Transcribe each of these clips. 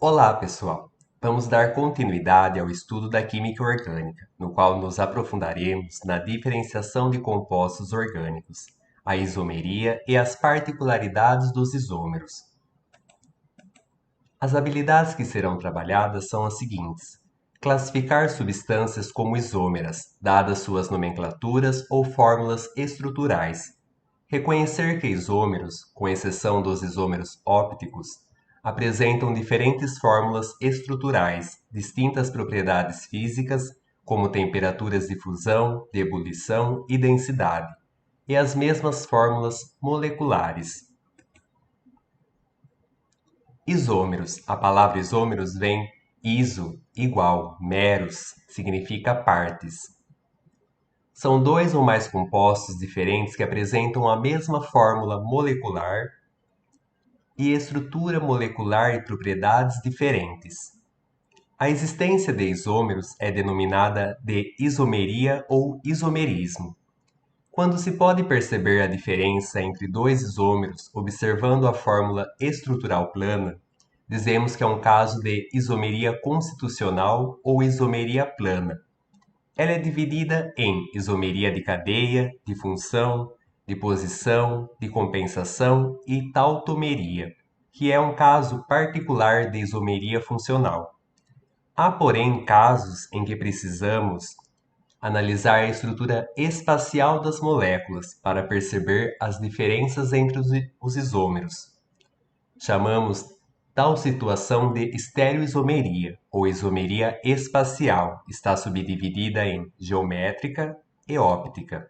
Olá, pessoal! Vamos dar continuidade ao estudo da química orgânica, no qual nos aprofundaremos na diferenciação de compostos orgânicos, a isomeria e as particularidades dos isômeros. As habilidades que serão trabalhadas são as seguintes: classificar substâncias como isômeras, dadas suas nomenclaturas ou fórmulas estruturais. Reconhecer que isômeros, com exceção dos isômeros ópticos, apresentam diferentes fórmulas estruturais, distintas propriedades físicas, como temperaturas de fusão, de ebulição e densidade, e as mesmas fórmulas moleculares. Isômeros. A palavra isômeros vem iso, igual, meros, significa partes. São dois ou mais compostos diferentes que apresentam a mesma fórmula molecular e estrutura molecular e propriedades diferentes. A existência de isômeros é denominada de isomeria ou isomerismo. Quando se pode perceber a diferença entre dois isômeros observando a fórmula estrutural plana, dizemos que é um caso de isomeria constitucional ou isomeria plana. Ela é dividida em isomeria de cadeia, de função, de posição, de compensação e tautomeria, que é um caso particular de isomeria funcional. Há, porém, casos em que precisamos analisar a estrutura espacial das moléculas para perceber as diferenças entre os isômeros. Chamamos tal situação de estereoisomeria ou isomeria espacial. Está subdividida em geométrica e óptica.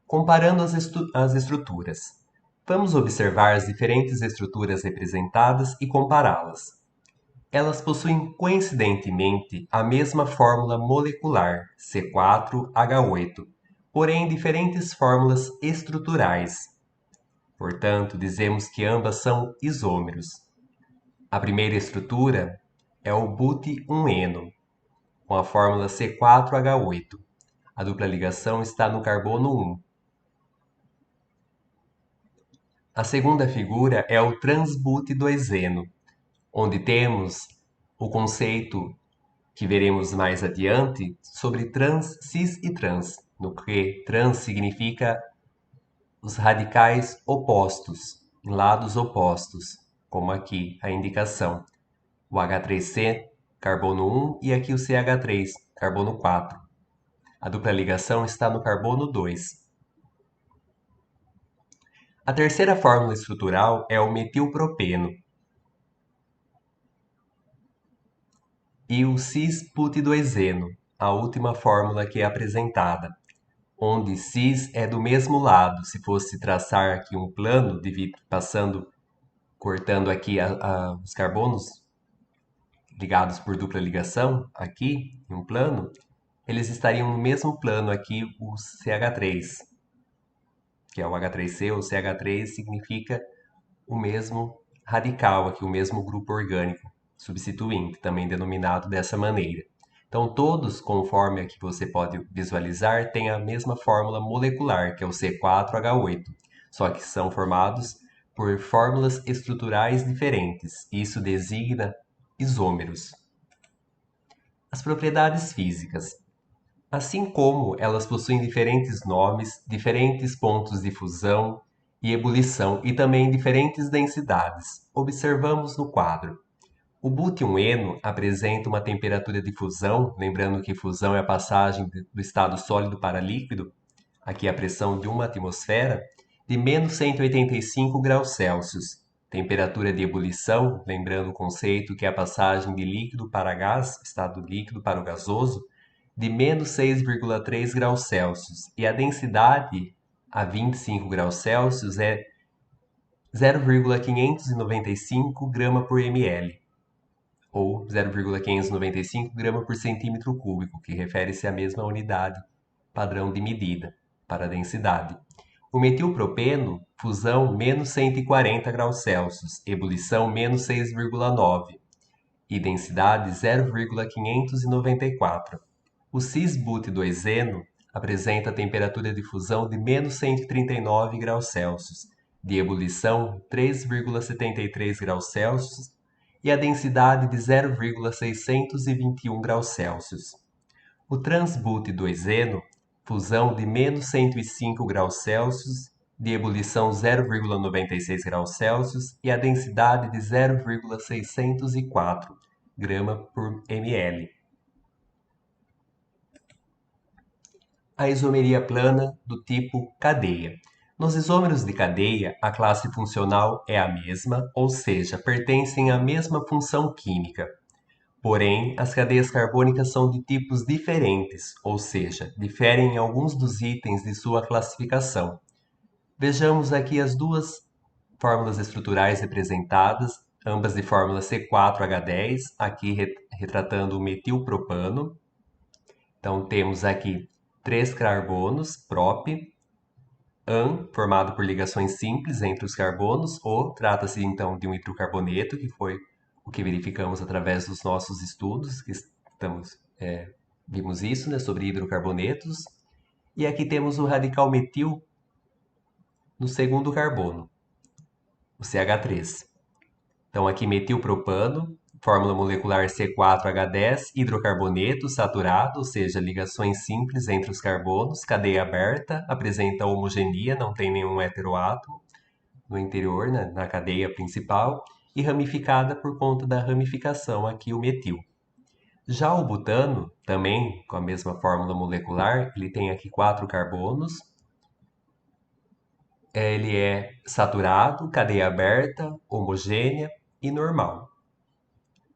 Comparando as estruturas. Vamos observar as diferentes estruturas representadas e compará-las. Elas possuem coincidentemente a mesma fórmula molecular, C4H8, porém diferentes fórmulas estruturais. Portanto, dizemos que ambas são isômeros. A primeira estrutura é o but-1-eno, com a fórmula C4H8. A dupla ligação está no carbono 1. A segunda figura é o trans-but-2-eno, onde temos o conceito que veremos mais adiante sobre trans, cis e trans, no que trans significa os radicais opostos, em lados opostos, como aqui a indicação. O H3C, carbono 1, e aqui o CH3, carbono 4. A dupla ligação está no carbono 2. A terceira fórmula estrutural é o metilpropeno e o cis-but-2-eno, a última fórmula que é apresentada, onde cis é do mesmo lado. Se fosse traçar aqui um plano, cortando aqui os carbonos ligados por dupla ligação, aqui em um plano, eles estariam no mesmo plano aqui o CH3, que é o H3C, ou CH3 significa o mesmo radical aqui, o mesmo grupo orgânico substituinte, também denominado dessa maneira. Então, todos, conforme aqui você pode visualizar, têm a mesma fórmula molecular, que é o C4H8, só que são formados por fórmulas estruturais diferentes. Isso designa isômeros. As propriedades físicas. Assim como elas possuem diferentes nomes, diferentes pontos de fusão e ebulição e também diferentes densidades, observamos no quadro. O but-1-eno apresenta uma temperatura de fusão, lembrando que fusão é a passagem do estado sólido para líquido, aqui a pressão de uma atmosfera, de menos 185 graus Celsius. Temperatura de ebulição, lembrando o conceito que é a passagem de líquido para gás, estado líquido para o gasoso, de menos 6,3 graus Celsius. E a densidade a 25 graus Celsius é 0,595 grama por ml, ou 0,595 grama por centímetro cúbico, que refere-se à mesma unidade padrão de medida para a densidade. O metilpropeno, fusão menos 140 graus Celsius, ebulição menos 6,9 e densidade 0,594. O cis-but-2-eno apresenta temperatura de fusão de menos 139 graus Celsius, de ebulição 3,73 graus Celsius e a densidade de 0,621 graus Celsius. O transbute-2-eno, fusão de menos 105 graus Celsius, de ebulição 0,96 graus Celsius e a densidade de 0,604 grama por ml. A isomeria plana do tipo cadeia. Nos isômeros de cadeia, a classe funcional é a mesma, ou seja, pertencem à mesma função química. Porém, as cadeias carbônicas são de tipos diferentes, ou seja, diferem em alguns dos itens de sua classificação. Vejamos aqui as duas fórmulas estruturais representadas, ambas de fórmula C4H10, aqui retratando o metilpropano. Então, temos aqui 3 carbonos, prop, AN, formado por ligações simples entre os carbonos, ou trata-se então de um hidrocarboneto, que foi o que verificamos através dos nossos estudos, que vimos isso, né, sobre hidrocarbonetos. E aqui temos o radical metil no segundo carbono, o CH3. Então aqui metilpropano, fórmula molecular C4H10, hidrocarboneto saturado, ou seja, ligações simples entre os carbonos, cadeia aberta, apresenta homogeneia, não tem nenhum heteroátomo no interior, né, na cadeia principal, e ramificada por conta da ramificação, aqui o metil. Já o butano, também com a mesma fórmula molecular, ele tem aqui 4 carbonos, ele é saturado, cadeia aberta, homogênea e normal.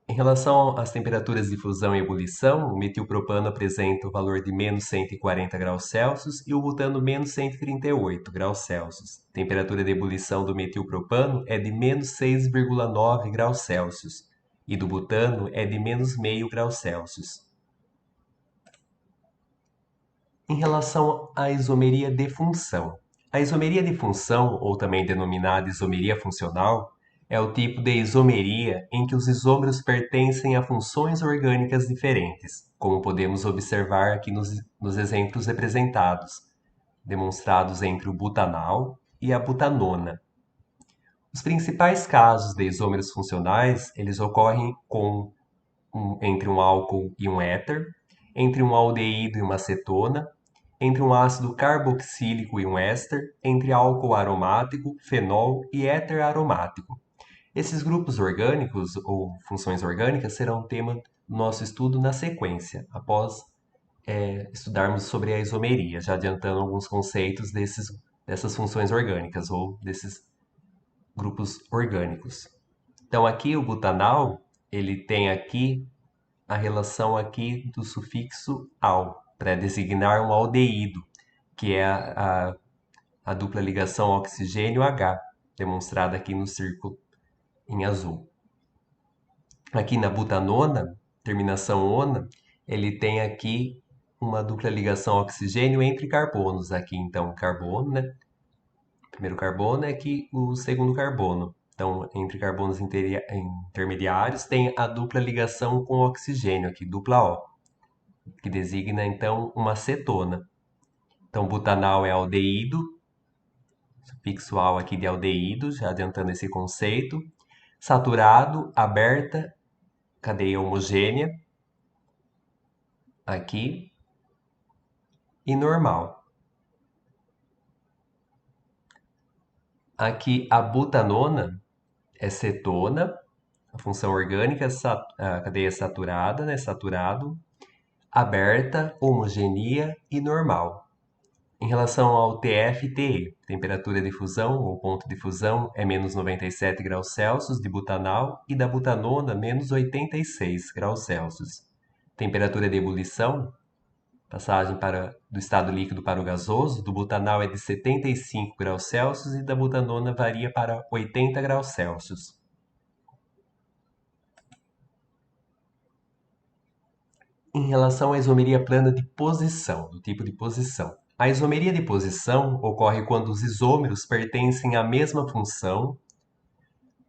Em relação às temperaturas de fusão e ebulição, o metilpropano apresenta o valor de menos 140 graus Celsius e o butano menos 138 graus Celsius. A temperatura de ebulição do metilpropano é de menos 6,9 graus Celsius e do butano é de menos meio grau Celsius. Em relação à isomeria de função. A isomeria de função, ou também denominada isomeria funcional, é o tipo de isomeria em que os isômeros pertencem a funções orgânicas diferentes, como podemos observar aqui nos exemplos representados, demonstrados entre o butanal e a butanona. Os principais casos de isômeros funcionais, eles ocorrem entre um álcool e um éter, entre um aldeído e uma acetona, entre um ácido carboxílico e um éster, entre álcool aromático, fenol e éter aromático. Esses grupos orgânicos ou funções orgânicas serão tema do nosso estudo na sequência, após estudarmos sobre a isomeria, já adiantando alguns conceitos dessas funções orgânicas ou desses grupos orgânicos. Então aqui o butanal, ele tem aqui a relação aqui do sufixo "al", para designar um aldeído, que é a dupla ligação oxigênio-H, demonstrada aqui no círculo em azul. Aqui na butanona, terminação ona, ele tem aqui uma dupla ligação oxigênio entre carbonos. Aqui então carbono, né? O primeiro carbono é aqui o segundo carbono. Então, entre carbonos intermediários tem a dupla ligação com oxigênio, aqui dupla O, que designa então uma cetona. Então, butanal é aldeído, sufixo al aqui de aldeído, já adiantando esse conceito. Saturado, aberta, cadeia homogênea, aqui, e normal. Aqui a butanona é cetona, a função orgânica, a cadeia saturada, né, saturado, aberta, homogeneia e normal. Em relação ao TF-TE, temperatura de fusão ou ponto de fusão é menos 97 graus Celsius de butanal e da butanona menos 86 graus Celsius. Temperatura de ebulição, passagem do estado líquido para o gasoso, do butanal é de 75 graus Celsius e da butanona varia para 80 graus Celsius. Em relação à isomeria plana de posição, do tipo de posição. A isomeria de posição ocorre quando os isômeros pertencem à mesma função,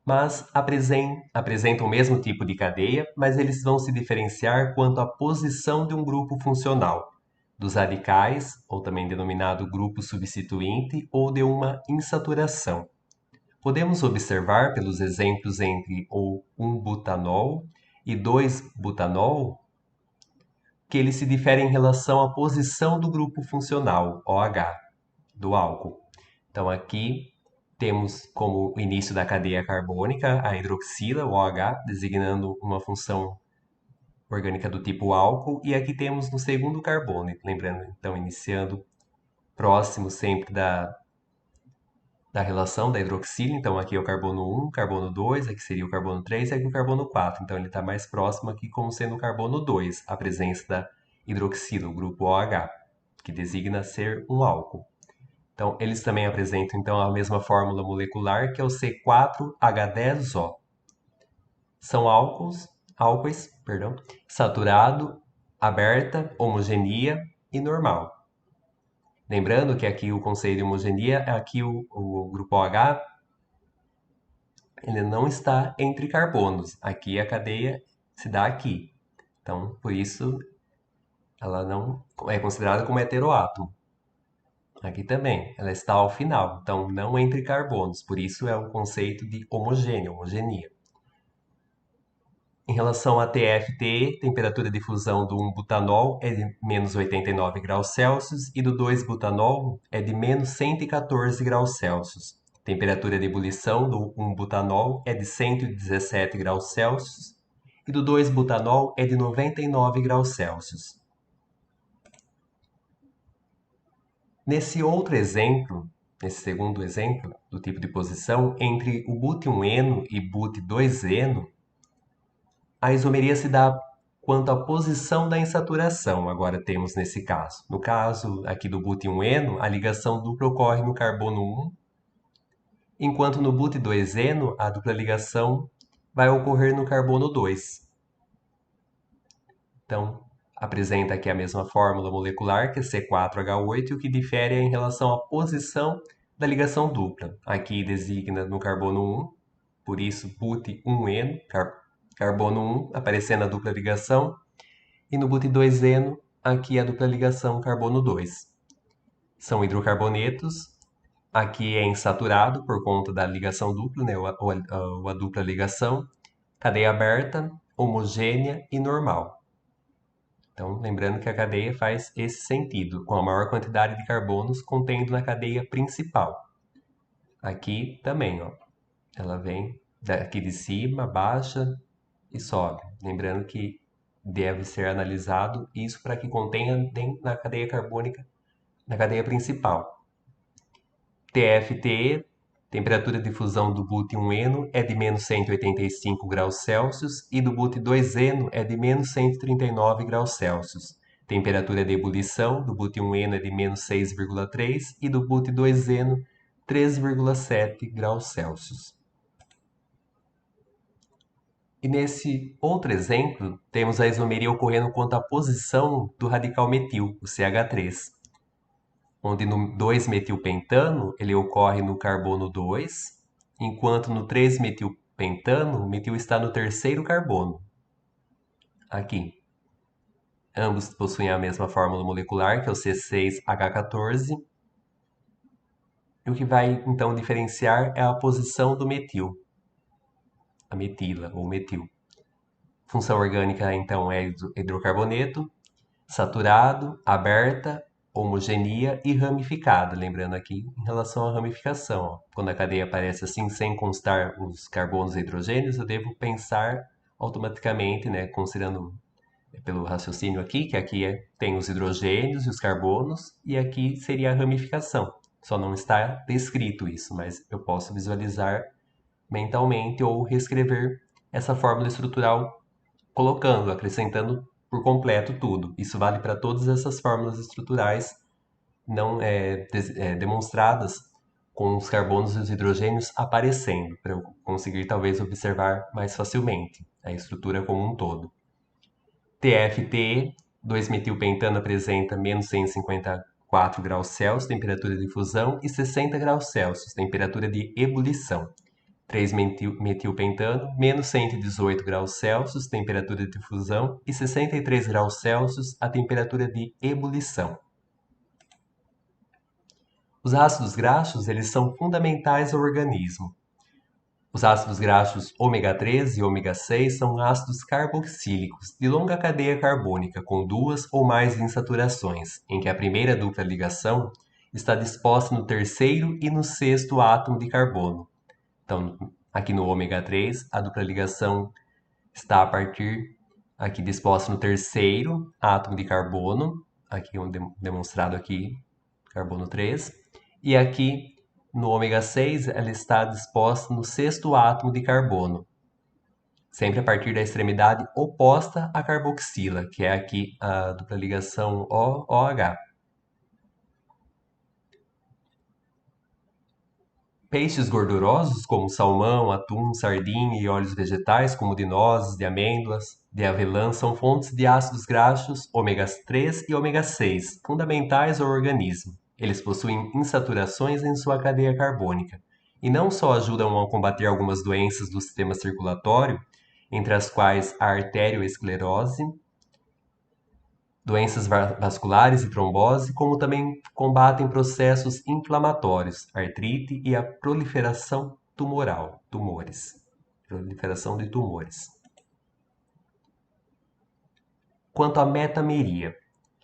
mas apresentam o mesmo tipo de cadeia, mas eles vão se diferenciar quanto à posição de um grupo funcional, dos radicais, ou também denominado grupo substituinte, ou de uma insaturação. Podemos observar pelos exemplos entre o 1-butanol e 2-butanol que eles se diferem em relação à posição do grupo funcional, OH, do álcool. Então aqui temos como início da cadeia carbônica a hidroxila, o OH, designando uma função orgânica do tipo álcool, e aqui temos no segundo carbono, lembrando, então, iniciando próximo sempre da relação da hidroxila, então aqui é o carbono 1, carbono 2, aqui seria o carbono 3 e aqui o carbono 4, então ele está mais próximo aqui como sendo o carbono 2, a presença da hidroxila, o grupo OH, que designa ser um álcool. Então, eles também apresentam então a mesma fórmula molecular, que é o C4H10O. São álcoois, saturado, aberta, homogeneia e normal. Lembrando que aqui o conceito de homogeneia é aqui o grupo OH, ele não está entre carbonos. Aqui a cadeia se dá aqui. Então, por isso, ela não é considerada como heteroátomo. Aqui também, ela está ao final, então não entre carbonos, por isso é o conceito de homogeneia. Em relação a TFTE, temperatura de fusão do 1-butanol é de menos 89 graus Celsius e do 2-butanol é de menos 114 graus Celsius. Temperatura de ebulição do 1-butanol é de 117 graus Celsius e do 2-butanol é de 99 graus Celsius. Nesse outro exemplo, nesse segundo exemplo do tipo de posição, entre o but1-eno e but2-eno, a isomeria se dá quanto à posição da insaturação, agora temos nesse caso. No caso aqui do but1-eno, a ligação dupla ocorre no carbono 1, enquanto no but2-eno, a dupla ligação vai ocorrer no carbono 2. Então, apresenta aqui a mesma fórmula molecular, que é C4H8, e o que difere é em relação à posição da ligação dupla. Aqui designa no carbono 1, por isso but1-eno, carbono 1, aparecendo a dupla ligação, e no but2-eno, aqui a dupla ligação carbono 2. São hidrocarbonetos, aqui é insaturado por conta da ligação dupla, né, a dupla ligação, cadeia aberta, homogênea e normal. Então, lembrando que a cadeia faz esse sentido, com a maior quantidade de carbonos contendo na cadeia principal. Aqui também, ó, ela vem daqui de cima, baixa e sobe. Lembrando que deve ser analisado isso para que contenha na cadeia carbônica, na cadeia principal. TFTE, temperatura de fusão do but1-eno é de menos 185 graus Celsius e do but2-eno é de menos 139 graus Celsius. Temperatura de ebulição do but1-eno é de menos 6,3 e do but2-eno 3,7 graus Celsius. E nesse outro exemplo, temos a isomeria ocorrendo quanto à posição do radical metil, o CH3, onde no 2-metilpentano ele ocorre no carbono 2, enquanto no 3-metilpentano o metil está no terceiro carbono. Aqui. Ambos possuem a mesma fórmula molecular, que é o C6H14. E o que vai então diferenciar é a posição do metil, a metila ou metil. Função orgânica então é hidrocarboneto, saturado, aberta, homogeneia e ramificada. Lembrando aqui em relação à ramificação, ó, quando a cadeia aparece assim sem constar os carbonos e hidrogênios, eu devo pensar automaticamente, né, considerando pelo raciocínio aqui, que aqui tem os hidrogênios e os carbonos, e aqui seria a ramificação. Só não está descrito isso, mas eu posso visualizar mentalmente ou reescrever essa fórmula estrutural colocando, acrescentando por completo tudo. Isso vale para todas essas fórmulas estruturais não demonstradas com os carbonos e os hidrogênios aparecendo, para eu conseguir talvez observar mais facilmente a estrutura como um todo. TFTE, 2-metilpentano apresenta menos 154 graus Celsius, temperatura de fusão, e 60 graus Celsius, temperatura de ebulição. 3-metilpentano, menos 118 graus Celsius, temperatura de fusão, e 63 graus Celsius, a temperatura de ebulição. Os ácidos graxos, eles são fundamentais ao organismo. Os ácidos graxos ômega 3 e ômega 6 são ácidos carboxílicos de longa cadeia carbônica com duas ou mais insaturações, em que a primeira dupla ligação está disposta no terceiro e no sexto átomo de carbono. Então, aqui no ômega 3, a dupla ligação está a partir aqui disposta no terceiro átomo de carbono, aqui demonstrado aqui, carbono 3, e aqui no ômega 6 ela está disposta no sexto átomo de carbono, sempre a partir da extremidade oposta à carboxila, que é aqui a dupla ligação OH. Peixes gordurosos, como salmão, atum, sardinha e óleos vegetais, como de nozes, de amêndoas, de avelã, são fontes de ácidos graxos ômega 3 e ômega 6, fundamentais ao organismo. Eles possuem insaturações em sua cadeia carbônica e não só ajudam a combater algumas doenças do sistema circulatório, entre as quais a arteriosclerose, doenças vasculares e trombose, como também combatem processos inflamatórios, artrite e a proliferação tumores. Proliferação de tumores. Quanto à metameria,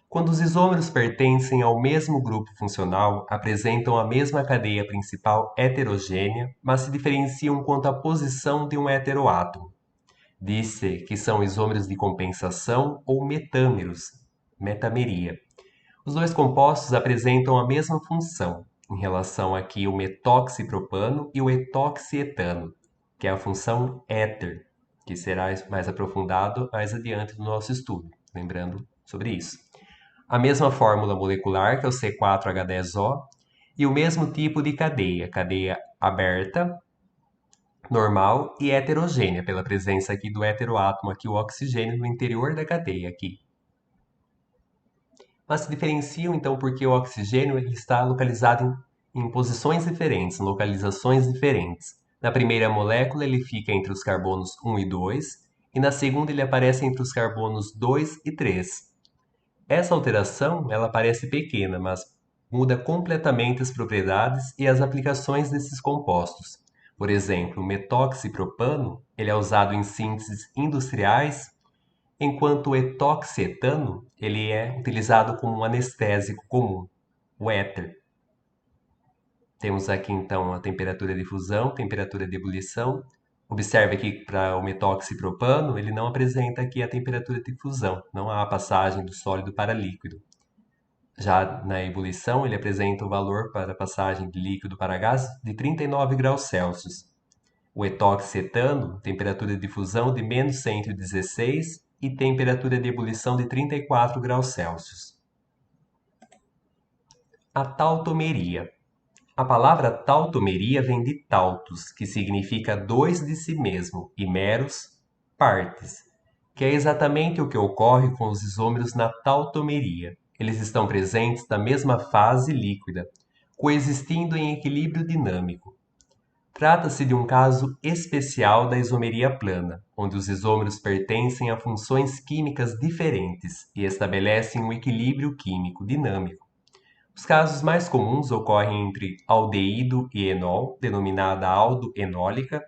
quando os isômeros pertencem ao mesmo grupo funcional, apresentam a mesma cadeia principal heterogênea, mas se diferenciam quanto à posição de um heteroátomo. Diz-se que são isômeros de compensação ou metâmeros, metameria. Os dois compostos apresentam a mesma função, em relação aqui o metoxipropano e o etoxietano, que é a função éter, que será mais aprofundado mais adiante no nosso estudo, lembrando sobre isso. A mesma fórmula molecular, que é o C4H10O, e o mesmo tipo de cadeia aberta, normal e heterogênea, pela presença aqui do heteroátomo, aqui o oxigênio no interior da cadeia aqui. Mas se diferenciam então porque o oxigênio ele está localizado em posições diferentes, em localizações diferentes. Na primeira molécula ele fica entre os carbonos 1 e 2, e na segunda ele aparece entre os carbonos 2 e 3. Essa alteração ela parece pequena, mas muda completamente as propriedades e as aplicações desses compostos. Por exemplo, o metoxipropano ele é usado em sínteses industriais, enquanto o etoxietano ele é utilizado como um anestésico comum, o éter. Temos aqui então a temperatura de fusão, temperatura de ebulição. Observe que para o metoxipropano ele não apresenta aqui a temperatura de fusão, não há a passagem do sólido para líquido. Já na ebulição ele apresenta o valor para a passagem de líquido para gás de 39 graus Celsius. O etoxietano, temperatura de fusão de menos 116 e temperatura de ebulição de 34 graus Celsius. A tautomeria. A palavra tautomeria vem de tautos, que significa dois de si mesmo, e meros, partes, que é exatamente o que ocorre com os isômeros na tautomeria. Eles estão presentes na mesma fase líquida, coexistindo em equilíbrio dinâmico. Trata-se de um caso especial da isomeria plana, onde os isômeros pertencem a funções químicas diferentes e estabelecem um equilíbrio químico dinâmico. Os casos mais comuns ocorrem entre aldeído e enol, denominada aldoenólica,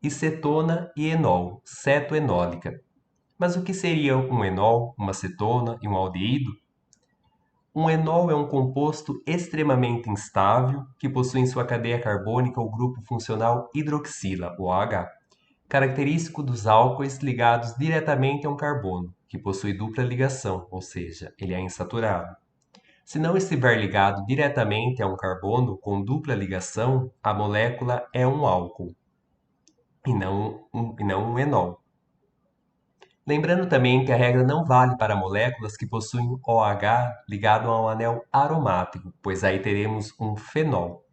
e cetona e enol, cetoenólica. Mas o que seria um enol, uma cetona e um aldeído? Um enol é um composto extremamente instável que possui em sua cadeia carbônica o grupo funcional hidroxila, OH, característico dos álcoois ligados diretamente a um carbono, que possui dupla ligação, ou seja, ele é insaturado. Se não estiver ligado diretamente a um carbono com dupla ligação, a molécula é um álcool, e não um enol. Lembrando também que a regra não vale para moléculas que possuem OH ligado a um anel aromático, pois aí teremos um fenol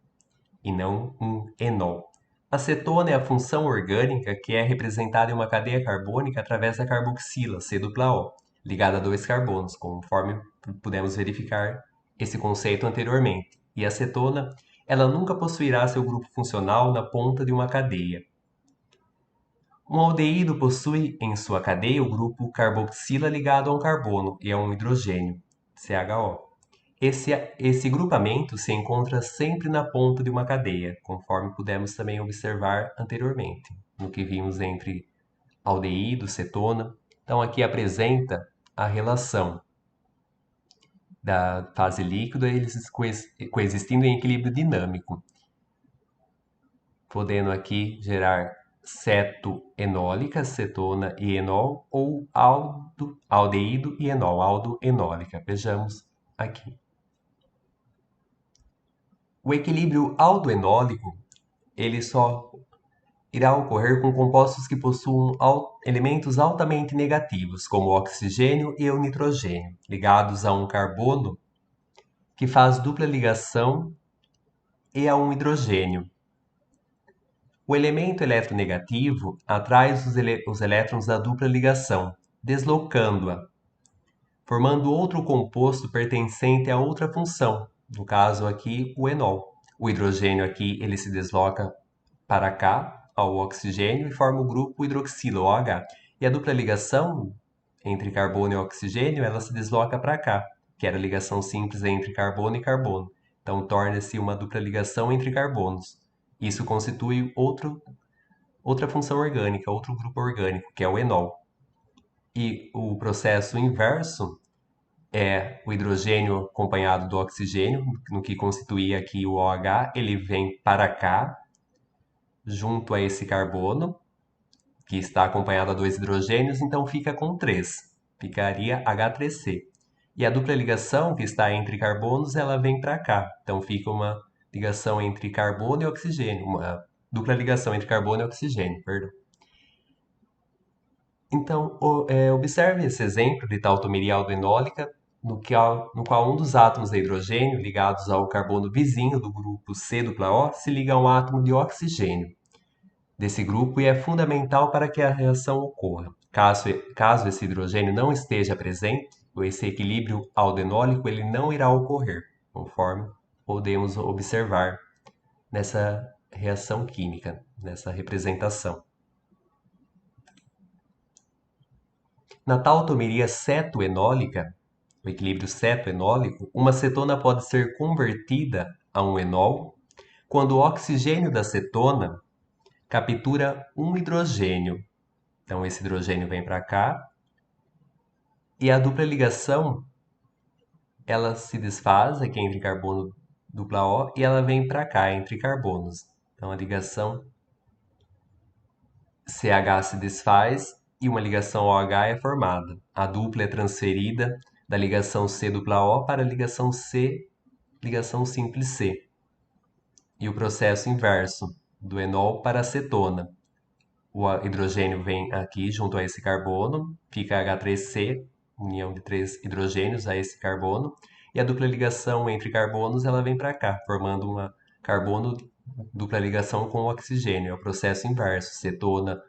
e não um enol. A cetona é a função orgânica que é representada em uma cadeia carbônica através da carboxila, C-O, ligada a dois carbonos, conforme pudemos verificar esse conceito anteriormente. E a cetona, ela nunca possuirá seu grupo funcional na ponta de uma cadeia. Um aldeído possui em sua cadeia o grupo carboxila ligado a um carbono e a um hidrogênio, CHO. Esse grupamento se encontra sempre na ponta de uma cadeia, conforme pudemos também observar anteriormente, no que vimos entre aldeído, cetona. Então, aqui apresenta a relação da fase líquida, eles coexistindo em equilíbrio dinâmico, podendo aqui gerar cetoenólica, cetona e enol, ou aldeído e enol, aldoenólica. Vejamos aqui. O equilíbrio aldoenólico, ele só irá ocorrer com compostos que possuam elementos altamente negativos, como o oxigênio e o nitrogênio, ligados a um carbono que faz dupla ligação e a um hidrogênio. O elemento eletronegativo atrai os elétrons da dupla ligação, deslocando-a, formando outro composto pertencente a outra função, no caso aqui o enol. O hidrogênio aqui ele se desloca para cá, ao oxigênio, e forma o grupo hidroxilo, OH. E a dupla ligação entre carbono e oxigênio, ela se desloca para cá, que era a ligação simples entre carbono e carbono. Então, torna-se uma dupla ligação entre carbonos. Isso constitui outra função orgânica, outro grupo orgânico, que é o enol. E o processo inverso é o hidrogênio acompanhado do oxigênio, no que constituía aqui o OH, ele vem para cá, junto a esse carbono, que está acompanhado a dois hidrogênios, então fica com 3. Ficaria H3C. E a dupla ligação que está entre carbonos, ela vem para cá. Então fica uma ligação entre carbono e oxigênio, uma dupla ligação entre carbono e oxigênio, perdão. Então, observe esse exemplo de tautomeria aldoenólica, no qual um dos átomos de hidrogênio ligados ao carbono vizinho do grupo C-O se liga a um átomo de oxigênio desse grupo e é fundamental para que a reação ocorra. Caso esse hidrogênio não esteja presente, esse equilíbrio aldenólico ele não irá ocorrer, conforme podemos observar nessa reação química, nessa representação. Na tautomeria cetoenólica, o equilíbrio cetoenólico, uma cetona pode ser convertida a um enol quando o oxigênio da cetona captura um hidrogênio. Então, esse hidrogênio vem para cá e a dupla ligação ela se desfaz aqui entre carbono dupla O e ela vem para cá entre carbonos. Então, a ligação CH se desfaz e uma ligação OH é formada. A dupla é transferida da ligação C dupla O para a ligação C, ligação simples C. E o processo inverso, do enol para a cetona. O hidrogênio vem aqui junto a esse carbono, fica H3C, união de 3 hidrogênios a esse carbono, e a dupla ligação entre carbonos ela vem para cá, formando uma carbono dupla ligação com o oxigênio. É o processo inverso, cetona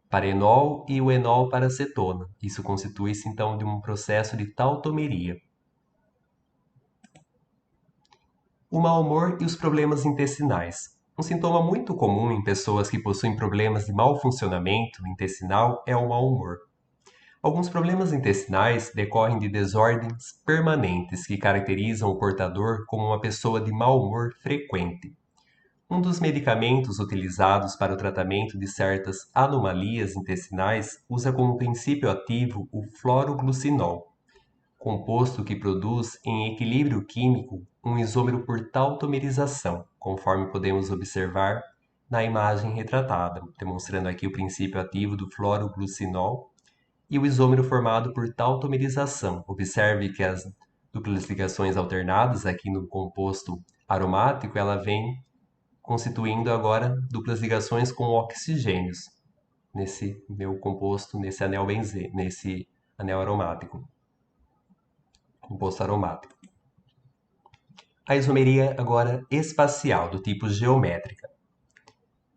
para enol e o enol para cetona. Isso constitui-se então de um processo de tautomeria. O mau humor e os problemas intestinais. Um sintoma muito comum em pessoas que possuem problemas de mau funcionamento intestinal é o mau humor. Alguns problemas intestinais decorrem de desordens permanentes que caracterizam o portador como uma pessoa de mau humor frequente. Um dos medicamentos utilizados para o tratamento de certas anomalias intestinais usa como princípio ativo o fluoroglucinol, composto que produz em equilíbrio químico um isômero por tautomerização, conforme podemos observar na imagem retratada, demonstrando aqui o princípio ativo do fluoroglucinol e o isômero formado por tautomerização. Observe que as duplas ligações alternadas aqui no composto aromático, ela vem constituindo agora duplas ligações com oxigênios nesse meu composto, nesse anel aromático, composto aromático. A isomeria agora espacial, do tipo geométrica.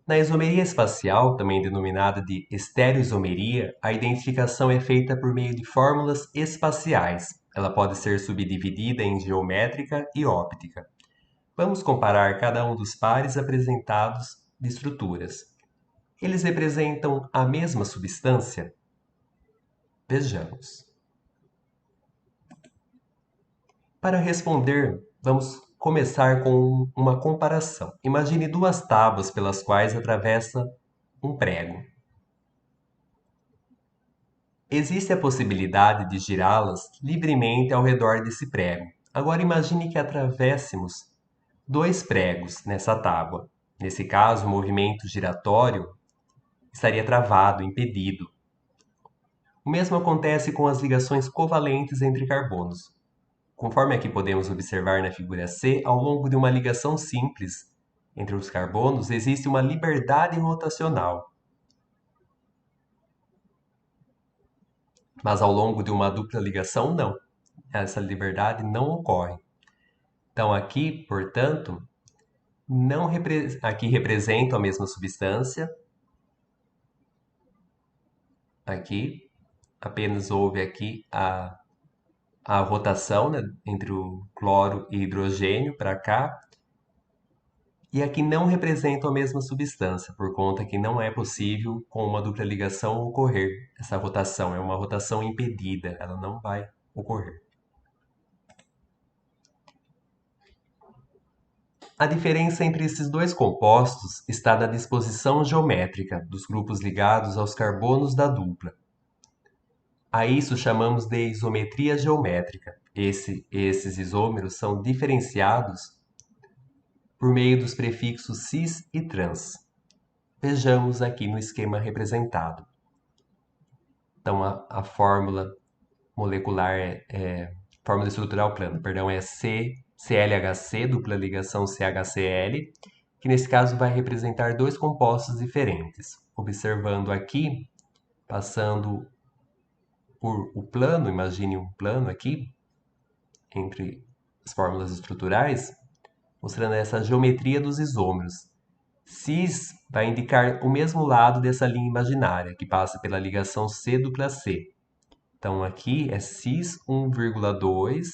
Na isomeria espacial, também denominada de estereoisomeria, a identificação é feita por meio de fórmulas espaciais. Ela pode ser subdividida em geométrica e óptica. Vamos comparar cada um dos pares apresentados de estruturas. Eles representam a mesma substância? Vejamos. Para responder, vamos começar com uma comparação. Imagine duas tábuas pelas quais atravessa um prego. Existe a possibilidade de girá-las livremente ao redor desse prego. Agora imagine que atravessemos dois pregos nessa tábua. Nesse caso, o movimento giratório estaria travado, impedido. O mesmo acontece com as ligações covalentes entre carbonos. Conforme aqui podemos observar na figura C, ao longo de uma ligação simples entre os carbonos, existe uma liberdade rotacional. Mas ao longo de uma dupla ligação, não. Essa liberdade não ocorre. Então aqui, portanto, aqui represento a mesma substância. Aqui apenas houve aqui a rotação, né, entre o cloro e hidrogênio para cá. E aqui não representam a mesma substância, por conta que não é possível com uma dupla ligação ocorrer essa rotação. É uma rotação impedida, ela não vai ocorrer. A diferença entre esses dois compostos está na disposição geométrica dos grupos ligados aos carbonos da dupla. A isso chamamos de isometria geométrica. Esses isômeros são diferenciados por meio dos prefixos cis e trans. Vejamos aqui no esquema representado. Então, a fórmula molecular fórmula estrutural plana, perdão, é CLHC, dupla ligação CHCl, que nesse caso vai representar dois compostos diferentes. Observando aqui, passando por o plano, imagine um plano aqui, entre as fórmulas estruturais, mostrando essa geometria dos isômeros. Cis vai indicar o mesmo lado dessa linha imaginária, que passa pela ligação C dupla C. Então, aqui é cis 1,2,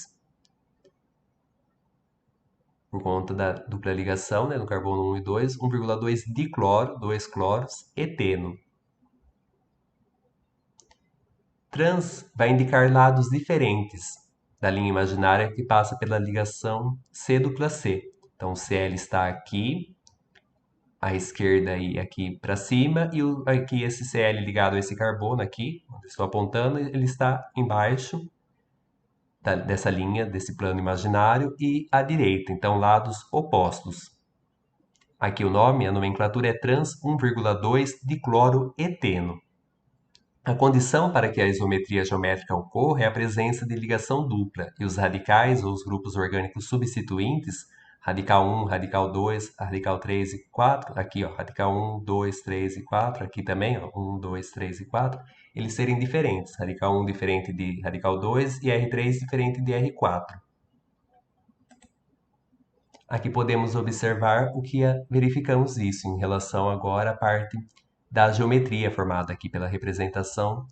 por conta da dupla ligação, né, no carbono 1 e 2, 1,2 dicloro, 2 cloros, eteno. Trans vai indicar lados diferentes da linha imaginária que passa pela ligação C dupla C. Então, o Cl está aqui, à esquerda e aqui para cima, e aqui esse Cl ligado a esse carbono aqui, onde estou apontando, ele está embaixo dessa linha, desse plano imaginário, e à direita, então lados opostos. Aqui o nome, a nomenclatura é trans 1,2 dicloroeteno. A condição para que a isometria geométrica ocorra é a presença de ligação dupla, e os radicais ou os grupos orgânicos substituintes, radical 1, radical 2, radical 3 e 4, aqui ó, radical 1, 2, 3 e 4, aqui também ó, 1, 2, 3 e 4, eles serem diferentes, radical 1 diferente de radical 2 e R3 diferente de R4. Aqui podemos observar o que verificamos isso em relação agora à parte da geometria formada aqui pela representação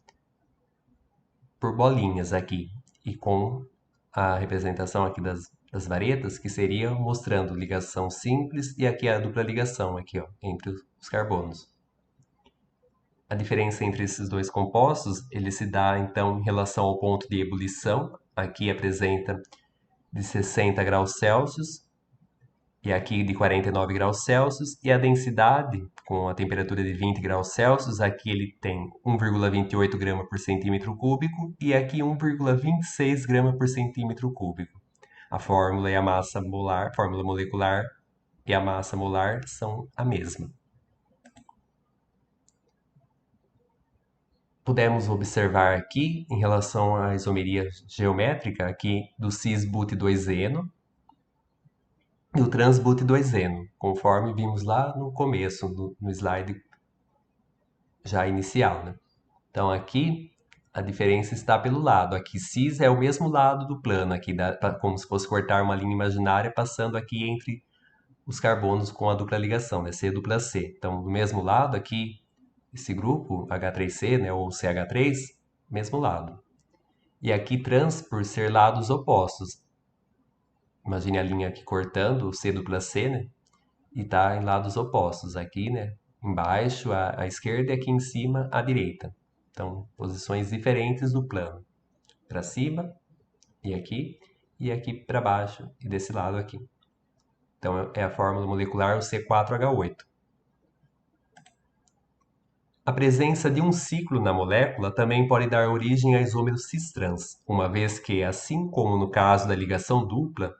por bolinhas aqui e com a representação aqui das varetas, que seria mostrando ligação simples e aqui a dupla ligação aqui, ó, entre os carbonos. A diferença entre esses dois compostos, ele se dá então em relação ao ponto de ebulição, aqui apresenta de 60 graus Celsius e aqui de 49 graus Celsius, e a densidade, com a temperatura de 20 graus Celsius, aqui ele tem 1,28 grama por centímetro cúbico e aqui 1,26 grama por centímetro cúbico. A fórmula e a massa molar, fórmula molecular e a massa molar são a mesma. Podemos observar aqui, em relação à isomeria geométrica, aqui do cis-but2-eno, e o trans-but2-eno, conforme vimos lá no começo, no slide já inicial, né? Então aqui a diferença está pelo lado. Aqui cis é o mesmo lado do plano, aqui como se fosse cortar uma linha imaginária passando aqui entre os carbonos com a dupla ligação, né? C dupla C. Então do mesmo lado aqui, esse grupo H3C, né, ou CH3, mesmo lado. E aqui trans por ser lados opostos. Imagine a linha aqui cortando o C dupla C, né? E está em lados opostos. Aqui, né? Embaixo à esquerda e aqui em cima à direita. Então, posições diferentes do plano. Para cima e aqui. e aqui para baixo e desse lado aqui. Então é a fórmula molecular o C4H8. A presença de um ciclo na molécula também pode dar origem a isômeros cis-trans, uma vez que, assim como no caso da ligação dupla,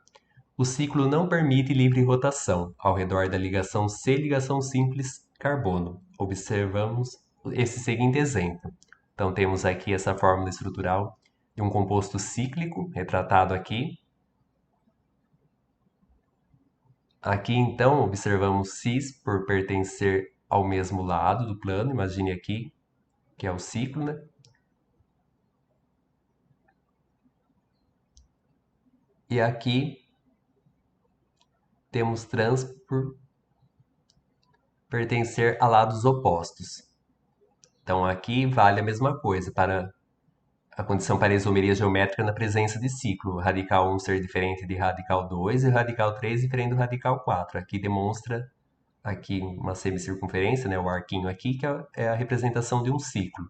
o ciclo não permite livre rotação ao redor da ligação C-ligação simples carbono. Observamos esse seguinte exemplo. Então temos aqui essa fórmula estrutural de um composto cíclico, retratado aqui. Aqui então observamos cis por pertencer ao mesmo lado do plano, imagine aqui, que é o ciclo, né? E aqui temos trans por pertencer a lados opostos. Então aqui vale a mesma coisa para a condição para a isomeria geométrica na presença de ciclo, o radical 1 ser diferente de radical 2 e o radical 3 diferente do radical 4. Aqui demonstra aqui uma semicircunferência, né, o arquinho aqui, que é a representação de um ciclo.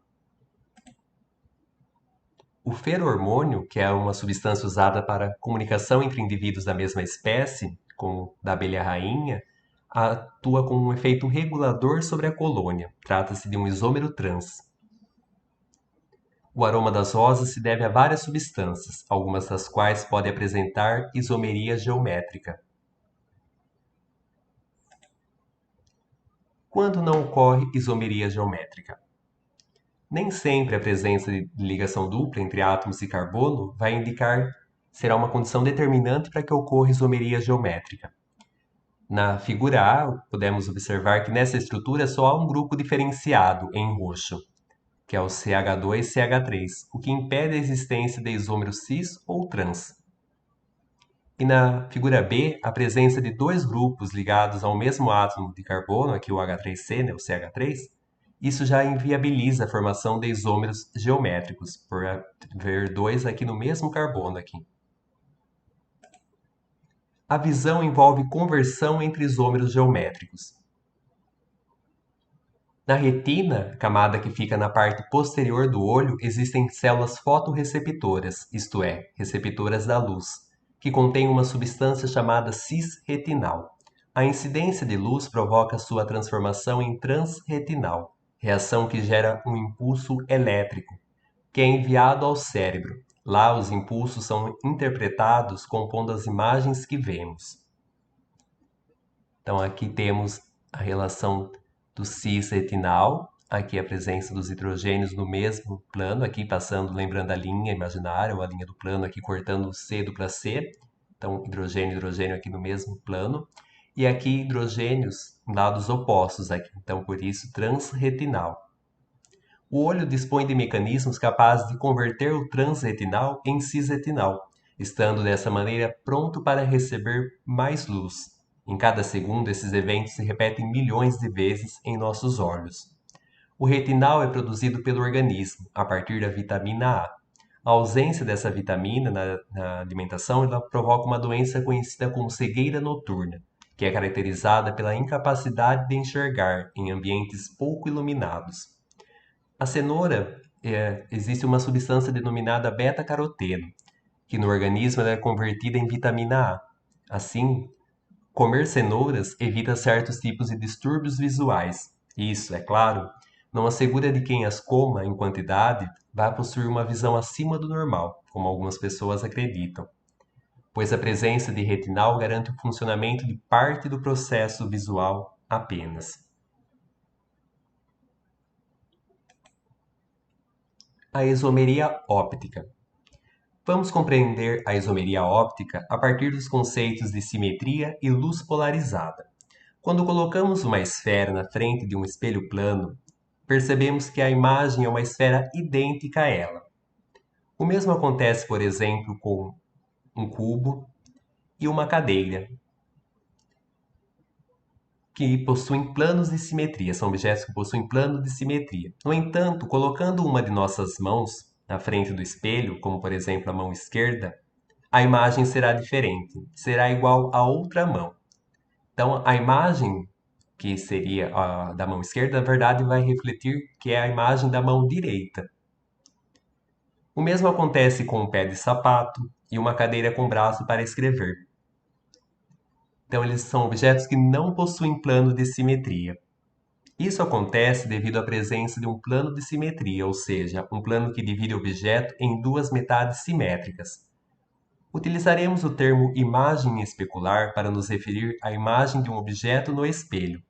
O ferormônio, que é uma substância usada para comunicação entre indivíduos da mesma espécie, como da abelha rainha, atua como um efeito regulador sobre a colônia. Trata-se de um isômero trans. O aroma das rosas se deve a várias substâncias, algumas das quais podem apresentar isomeria geométrica. Quando não ocorre isomeria geométrica? Nem sempre a presença de ligação dupla entre átomos de carbono vai indicar será uma condição determinante para que ocorra isomeria geométrica. Na figura A, podemos observar que nessa estrutura só há um grupo diferenciado em roxo, que é o CH2-CH3, o que impede a existência de isômeros cis ou trans. E na figura B, a presença de dois grupos ligados ao mesmo átomo de carbono, aqui o H3C, né, o CH3, isso já inviabiliza a formação de isômeros geométricos, por haver dois aqui no mesmo carbono aqui. A visão envolve conversão entre isômeros geométricos. Na retina, camada que fica na parte posterior do olho, existem células fotorreceptoras, isto é, receptoras da luz, que contêm uma substância chamada cisretinal. A incidência de luz provoca sua transformação em transretinal, reação que gera um impulso elétrico, que é enviado ao cérebro. Lá, os impulsos são interpretados compondo as imagens que vemos. Então, aqui temos a relação do cis-retinal, aqui a presença dos hidrogênios no mesmo plano, aqui passando, lembrando a linha imaginária, ou a linha do plano, aqui cortando C dupla C, então hidrogênio e hidrogênio aqui no mesmo plano, e aqui hidrogênios em lados opostos, aqui, então por isso transretinal. O olho dispõe de mecanismos capazes de converter o transretinal em cisretinal, estando dessa maneira pronto para receber mais luz. Em cada segundo, esses eventos se repetem milhões de vezes em nossos olhos. O retinal é produzido pelo organismo a partir da vitamina A. A ausência dessa vitamina na alimentação ela provoca uma doença conhecida como cegueira noturna, que é caracterizada pela incapacidade de enxergar em ambientes pouco iluminados. A cenoura, existe uma substância denominada beta-caroteno, que no organismo ela é convertida em vitamina A. Assim, comer cenouras evita certos tipos de distúrbios visuais. Isso, é claro, não assegura de quem as coma em quantidade vai possuir uma visão acima do normal, como algumas pessoas acreditam, pois a presença de retinal garante o funcionamento de parte do processo visual apenas. A isomeria óptica. Vamos compreender a isomeria óptica a partir dos conceitos de simetria e luz polarizada. Quando colocamos uma esfera na frente de um espelho plano, percebemos que a imagem é uma esfera idêntica a ela. O mesmo acontece, por exemplo, com um cubo e uma cadeira, que possuem planos de simetria, são objetos que possuem plano de simetria. No entanto, colocando uma de nossas mãos na frente do espelho, como por exemplo a mão esquerda, a imagem será diferente, será igual a outra mão. Então, a imagem que seria a da mão esquerda, na verdade, vai refletir que é a imagem da mão direita. O mesmo acontece com o pé de sapato e uma cadeira com braço para escrever. Então, eles são objetos que não possuem plano de simetria. Isso acontece devido à presença de um plano de simetria, ou seja, um plano que divide o objeto em duas metades simétricas. Utilizaremos o termo imagem especular para nos referir à imagem de um objeto no espelho.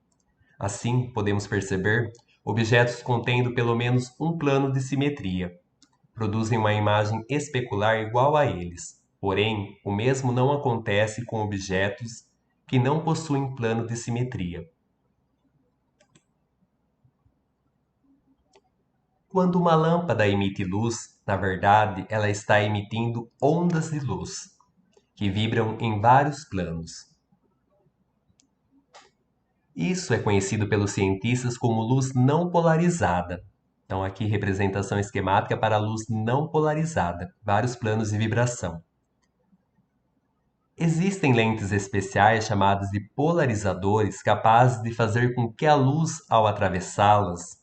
Assim, podemos perceber objetos contendo pelo menos um plano de simetria. Produzem uma imagem especular igual a eles. Porém, o mesmo não acontece com objetos que não possuem plano de simetria. Quando uma lâmpada emite luz, na verdade, ela está emitindo ondas de luz, que vibram em vários planos. Isso é conhecido pelos cientistas como luz não polarizada. Então, aqui representação esquemática para a luz não polarizada, vários planos de vibração. Existem lentes especiais chamadas de polarizadores capazes de fazer com que a luz, ao atravessá-las,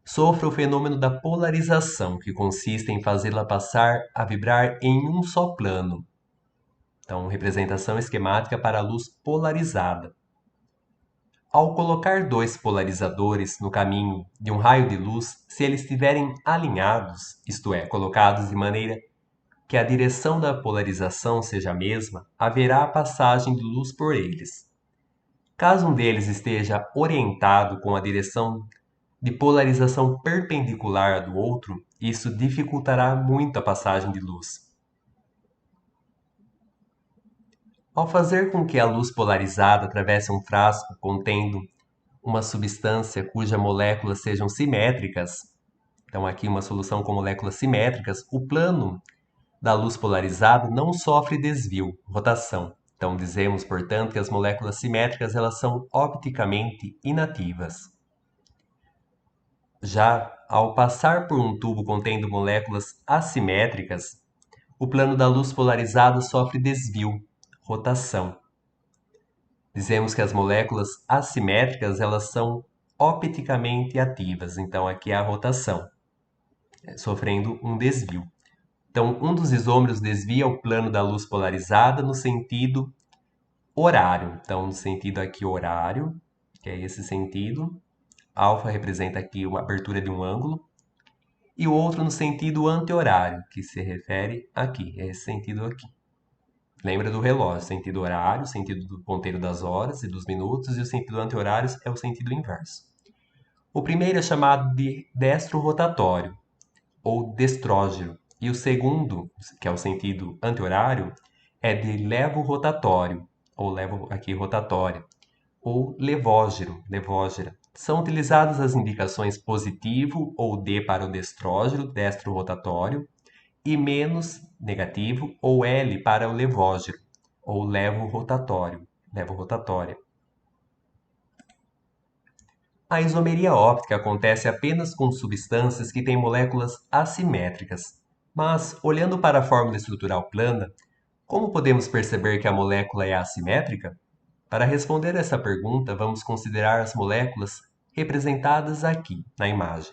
sofra o fenômeno da polarização, que consiste em fazê-la passar a vibrar em um só plano. Então, representação esquemática para a luz polarizada. Ao colocar dois polarizadores no caminho de um raio de luz, se eles estiverem alinhados, isto é, colocados de maneira que a direção da polarização seja a mesma, haverá a passagem de luz por eles. Caso um deles esteja orientado com a direção de polarização perpendicular à do outro, isso dificultará muito a passagem de luz. Ao fazer com que a luz polarizada atravesse um frasco contendo uma substância cujas moléculas sejam simétricas, então aqui uma solução com moléculas simétricas, o plano da luz polarizada não sofre desvio, rotação. Então dizemos, portanto, que as moléculas simétricas elas são opticamente inativas. Já ao passar por um tubo contendo moléculas assimétricas, o plano da luz polarizada sofre desvio, rotação. Dizemos que as moléculas assimétricas elas são opticamente ativas, então aqui é a rotação, sofrendo um desvio. Então, um dos isômeros desvia o plano da luz polarizada no sentido horário. Então, no sentido aqui horário, que é esse sentido, alfa representa aqui uma abertura de um ângulo, e o outro no sentido anti-horário, que se refere aqui, é esse sentido aqui. Lembra do relógio, sentido horário, sentido do ponteiro das horas e dos minutos, e o sentido anti-horário é o sentido inverso. O primeiro é chamado de destro rotatório, ou destrógeno, e o segundo, que é o sentido anti-horário, é de levo rotatório, ou levo aqui rotatória, ou levógero, levógera. São utilizadas as indicações positivo ou D para o destrógeno, destro rotatório, e menos negativo ou L para o levógero, ou levo rotatório, levo rotatória. A isomeria óptica acontece apenas com substâncias que têm moléculas assimétricas. Mas, olhando para a fórmula estrutural plana, como podemos perceber que a molécula é assimétrica? Para responder essa pergunta, vamos considerar as moléculas representadas aqui na imagem.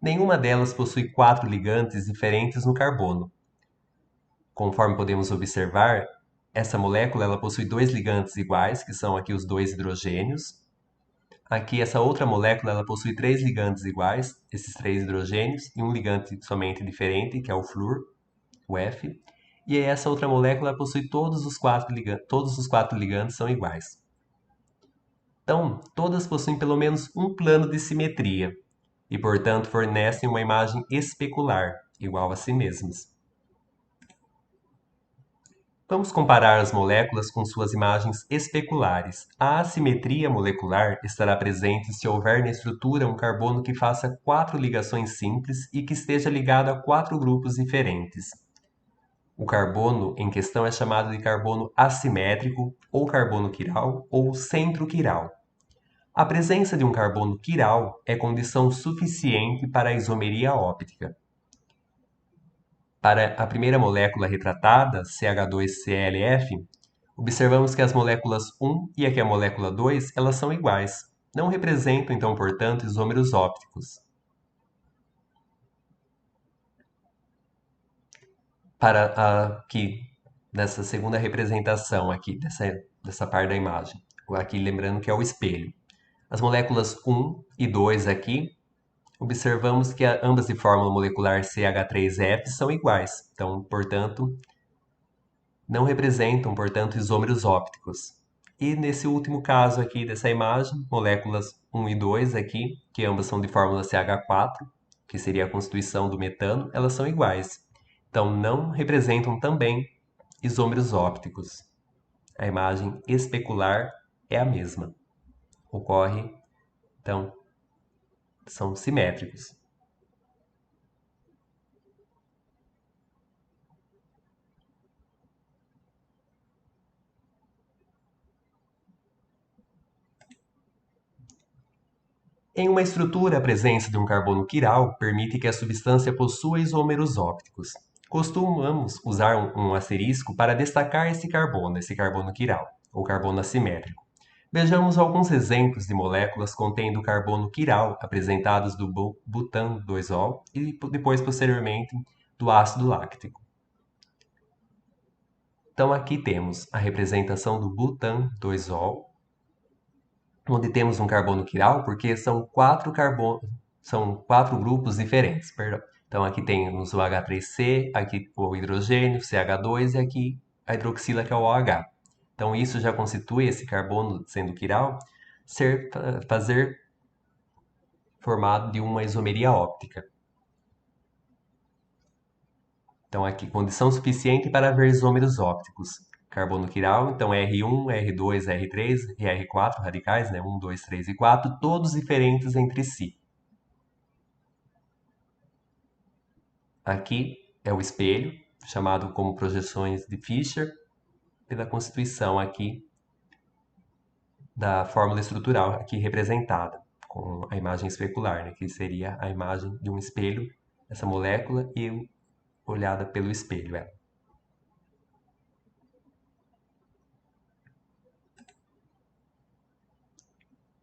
Nenhuma delas possui 4 ligantes diferentes no carbono. Conforme podemos observar, essa molécula ela possui 2 ligantes iguais, que são aqui os 2 hidrogênios. Aqui, essa outra molécula ela possui 3 ligantes iguais, esses 3 hidrogênios, e um ligante somente diferente, que é o flúor, o F. E essa outra molécula possui todos os 4 ligantes são iguais. Então, todas possuem pelo menos um plano de simetria e, portanto, fornecem uma imagem especular, igual a si mesmas. Vamos comparar as moléculas com suas imagens especulares. A assimetria molecular estará presente se houver na estrutura um carbono que faça 4 ligações simples e que esteja ligado a 4 grupos diferentes. O carbono em questão é chamado de carbono assimétrico, ou carbono quiral, ou centro quiral. A presença de um carbono quiral é condição suficiente para a isomeria óptica. Para a primeira molécula retratada, CH2ClF, observamos que as moléculas 1 e aqui a molécula 2 elas são iguais. Não representam, então, portanto, isômeros ópticos. para aqui, nessa segunda representação aqui, dessa parte da imagem. Aqui lembrando que é o espelho. As moléculas 1 e 2 aqui, observamos que ambas de fórmula molecular CH3F são iguais. Então, portanto, não representam, portanto, isômeros ópticos. E nesse último caso aqui dessa imagem, moléculas 1 e 2 aqui, que ambas são de fórmula CH4, que seria a constituição do metano, elas são iguais. Então, não representam também isômeros ópticos. A imagem especular é a mesma. Ocorre, então, são simétricos. Em uma estrutura, a presença de um carbono quiral permite que a substância possua isômeros ópticos. Costumamos usar um asterisco para destacar esse carbono quiral, ou carbono assimétrico. Vejamos alguns exemplos de moléculas contendo carbono quiral apresentados do butan-2-ol e depois, posteriormente, do ácido láctico. Então, aqui temos a representação do butan-2-ol, onde temos um carbono quiral, porque são quatro grupos diferentes, perdão. Então aqui temos o H3C, aqui o hidrogênio, CH2 e aqui a hidroxila, que é o OH. Então isso já constitui esse carbono sendo quiral fazer formado de uma isomeria óptica. Então aqui, condição suficiente para haver isômeros ópticos. Carbono quiral, então R1, R2, R3 e R4 radicais, né? 1, 2, 3 e 4, todos diferentes entre si. Aqui é o espelho, chamado como projeções de Fischer, pela constituição aqui da fórmula estrutural aqui representada, com a imagem especular, né? Que seria a imagem de um espelho, essa molécula, e olhada pelo espelho, ela.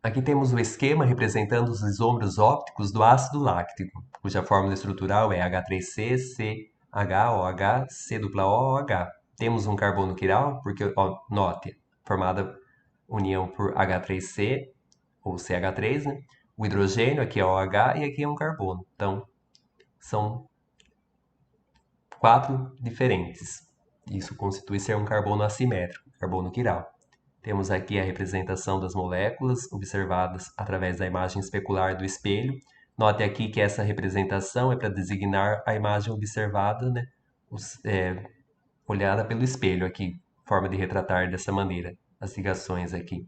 Aqui temos o esquema representando os isômeros ópticos do ácido láctico, cuja fórmula estrutural é H3C, CHOH, COOH. Temos um carbono quiral, porque, ó, note, formada união por H3C, ou CH3, né? O hidrogênio, aqui é OH, e aqui é um carbono. Então, são quatro diferentes. Isso constitui ser um carbono assimétrico, carbono quiral. Temos aqui a representação das moléculas observadas através da imagem especular do espelho. Note aqui que essa representação é para designar a imagem observada, né? Olhada pelo espelho aqui, forma de retratar dessa maneira as ligações aqui.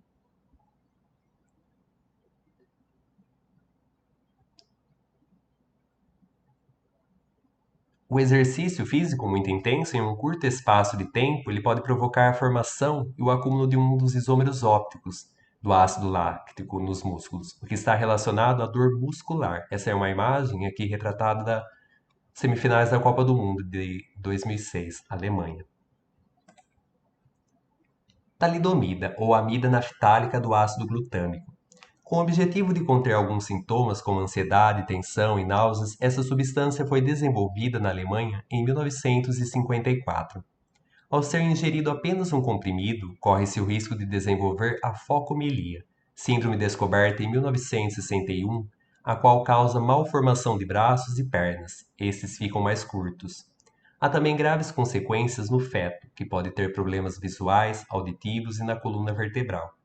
O exercício físico muito intenso em um curto espaço de tempo, ele pode provocar a formação e o acúmulo de um dos isômeros ópticos do ácido láctico nos músculos, o que está relacionado à dor muscular. Essa é uma imagem aqui retratada das semifinais da Copa do Mundo de 2006, Alemanha. Talidomida, ou amida naftálica do ácido glutâmico. Com o objetivo de conter alguns sintomas como ansiedade, tensão e náuseas, essa substância foi desenvolvida na Alemanha em 1954. Ao ser ingerido apenas um comprimido, corre-se o risco de desenvolver a focomelia, síndrome descoberta em 1961, a qual causa malformação de braços e pernas. Estes ficam mais curtos. Há também graves consequências no feto, que pode ter problemas visuais, auditivos e na coluna vertebral.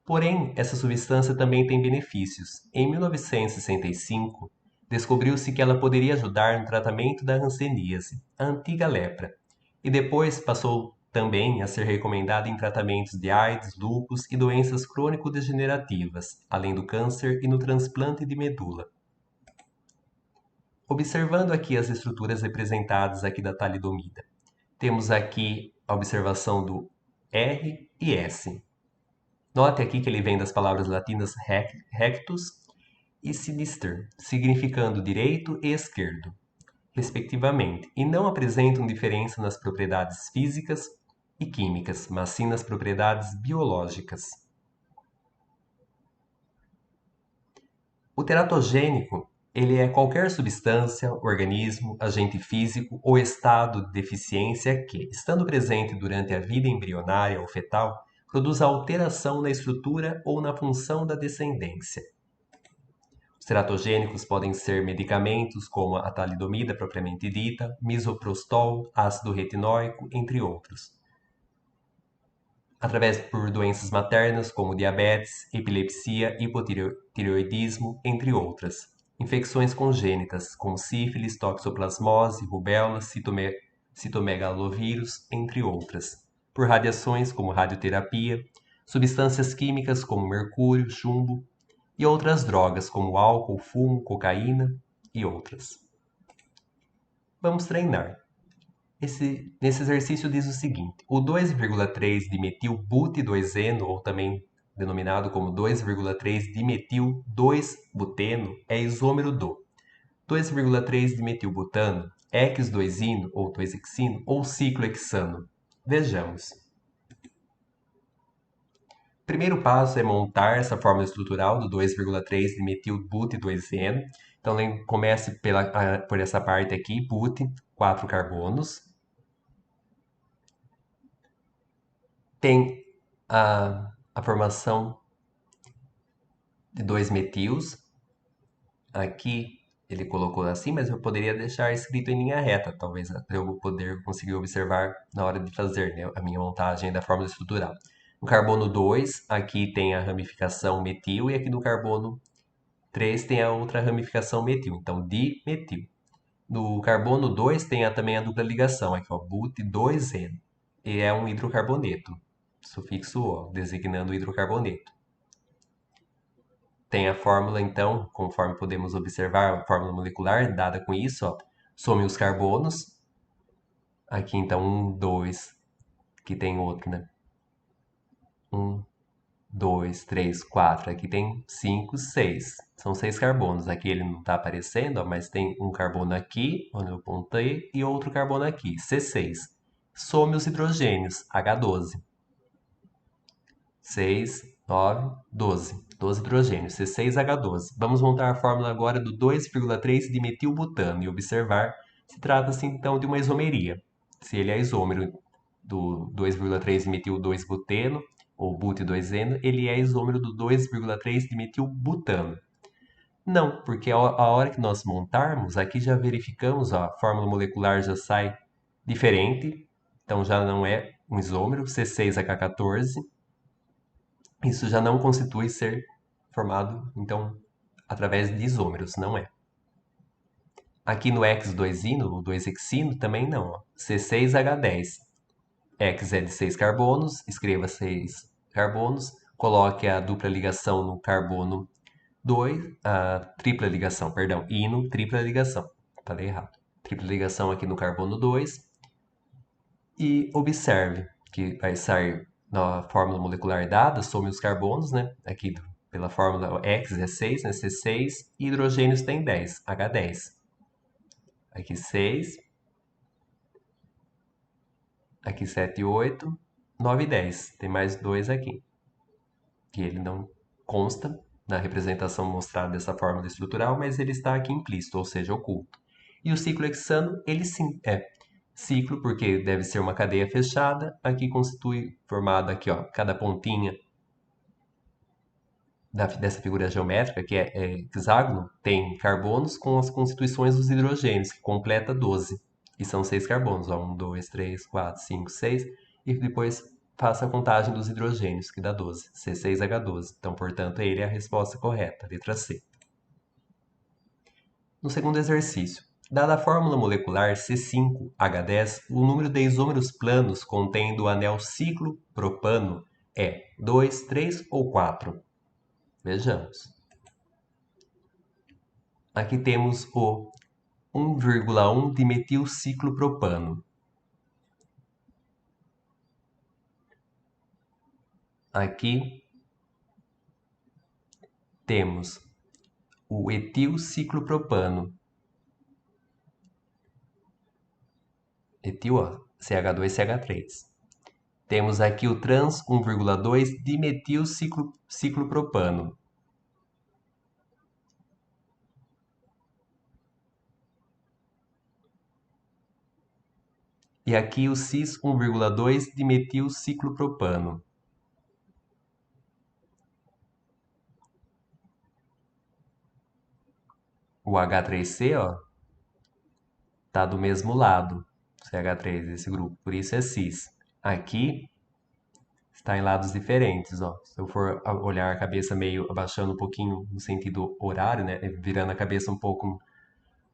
Porém, essa substância também tem benefícios. Em 1965, descobriu-se que ela poderia ajudar no tratamento da hanseníase, a antiga lepra, e depois passou também a ser recomendada em tratamentos de AIDS, lúpus e doenças crônico-degenerativas, além do câncer e no transplante de medula. Observando aqui as estruturas representadas aqui da talidomida, temos aqui a observação do R e S. Note aqui que ele vem das palavras latinas rectus e sinister, significando direito e esquerdo, respectivamente, e não apresentam diferença nas propriedades físicas e químicas, mas sim nas propriedades biológicas. O teratogênico Ele é qualquer substância, organismo, agente físico ou estado de deficiência que, estando presente durante a vida embrionária ou fetal, produz alteração na estrutura ou na função da descendência. Os teratogênicos podem ser medicamentos como a talidomida propriamente dita, misoprostol, ácido retinóico, entre outros. Através por doenças maternas como diabetes, epilepsia, hipotireoidismo, entre outras. Infecções congênitas como sífilis, toxoplasmose, rubéola, citomegalovírus, entre outras. Por radiações como radioterapia, substâncias químicas como mercúrio, chumbo, e outras drogas como álcool, fumo, cocaína e outras. Vamos treinar. Nesse exercício diz o seguinte: o 2,3-dimetil-but-2-eno, ou também denominado como 2,3-dimetil-2-buteno, é isômero do 2,3-dimetilbutano, hex-2-ino ou 2-hexino ou ciclohexano. Vejamos. O primeiro passo é montar essa fórmula estrutural do 2,3-dimetil-but-2-eno. Então, comece por essa parte aqui, but, 4 carbonos. Tem a formação de 2 metils. Aqui ele colocou assim, mas eu poderia deixar escrito em linha reta, talvez para eu poder conseguir observar na hora de fazer, né, a minha montagem da fórmula estrutural. No carbono 2, aqui tem a ramificação metil e aqui no carbono 3 tem a outra ramificação metil, então dimetil. No carbono 2 tem também a dupla ligação, aqui ó, but2eno, e é um hidrocarboneto, sufixo O, designando o hidrocarboneto. Tem a fórmula, então, conforme podemos observar, a fórmula molecular dada com isso, ó, some os carbonos. Aqui, então, 1, 2, que tem outro, né? 1, 2, 3, 4. Aqui tem 5, 6. São 6 carbonos. Aqui ele não está aparecendo, ó, mas tem um carbono aqui, onde eu apontei, e outro carbono aqui, C6. Some os hidrogênios, H12. 6, 9, 12. 12 hidrogênios, C6H12. Vamos montar a fórmula agora do 2,3-dimetilbutano e observar se trata-se então de uma isomeria. Se ele é isômero do 2,3-dimetil-2-buteno, ou but2-eno, ele é isômero do 2,3-dimetilbutano. Não, porque a hora que nós montarmos, aqui já verificamos, ó, a fórmula molecular já sai diferente, então já não é um isômero, C6H14. Isso já não constitui ser formado, então, através de isômeros, não é. Aqui no X2-ino, no 2-hexino, também não, ó. C6H10. X é de 6 carbonos, escreva 6 carbonos, coloque a dupla ligação no carbono 2, a tripla ligação, perdão, ino, tripla ligação. Falei errado. Tripla ligação aqui no carbono 2 e observe que vai sair na fórmula molecular dada, some os carbonos, né? Aqui pela fórmula X é 6, né? C6, e hidrogênios tem 10, H10. Aqui 6, aqui 7, 8, 9 e 10. Tem mais 2 aqui, que ele não consta na representação mostrada dessa fórmula estrutural, mas ele está aqui implícito, ou seja, oculto. E o ciclo hexano, ele sim é ciclo, porque deve ser uma cadeia fechada. Aqui constitui, formado aqui, ó, cada pontinha dessa figura geométrica, que é hexágono, tem carbonos com as constituições dos hidrogênios, que completa 12. E são 6 carbonos, ó, 1, 2, 3, 4, 5, 6. E depois faça a contagem dos hidrogênios, que dá 12, C6H12. Então, portanto, ele é a resposta correta, letra C. No segundo exercício, dada a fórmula molecular C5H10, o número de isômeros planos contendo o anel ciclopropano é 2, 3 ou 4? Vejamos. Aqui temos o 1,1 dimetilciclopropano. Aqui temos o etilciclopropano. Etil, ó, CH2CH3. Temos aqui o trans 1,2 dimetilciclopropano. E aqui o cis 1,2 dimetilciclopropano. O H3C, ó, tá do mesmo lado, CH3 desse grupo, por isso é cis. Aqui está em lados diferentes, ó. Se eu for olhar a cabeça meio abaixando um pouquinho no sentido horário, né, virando a cabeça um pouco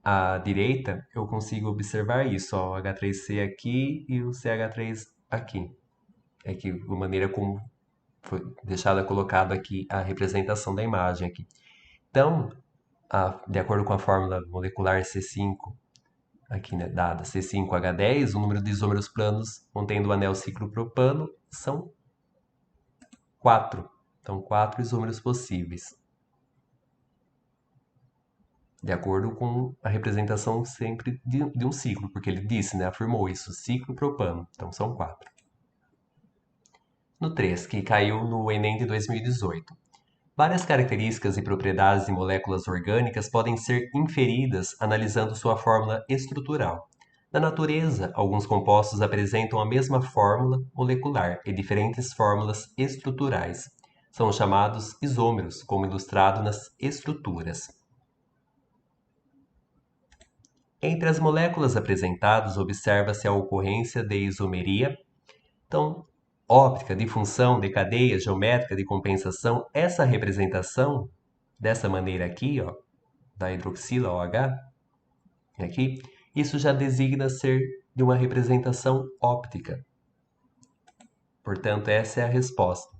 à direita, eu consigo observar isso, ó, o H3C aqui e o CH3 aqui. É que a maneira como foi deixada colocado aqui a representação da imagem aqui. Então, de acordo com a fórmula molecular C5, aqui né, dada C5H10, o número de isômeros planos contendo o anel ciclopropano são 4. Então, 4 isômeros possíveis. De acordo com a representação sempre de um ciclo, porque ele disse, né, afirmou isso, ciclo propano. Então, são 4. No 3, que caiu no Enem de 2018. Várias características e propriedades de moléculas orgânicas podem ser inferidas analisando sua fórmula estrutural. Na natureza, alguns compostos apresentam a mesma fórmula molecular e diferentes fórmulas estruturais. São chamados isômeros, como ilustrado nas estruturas. Entre as moléculas apresentadas, observa-se a ocorrência de isomeria. Então, óptica, de função, de cadeia, geométrica, de compensação, essa representação, dessa maneira aqui, ó, da hidroxila OH, aqui, isso já designa ser de uma representação óptica. Portanto, essa é a resposta.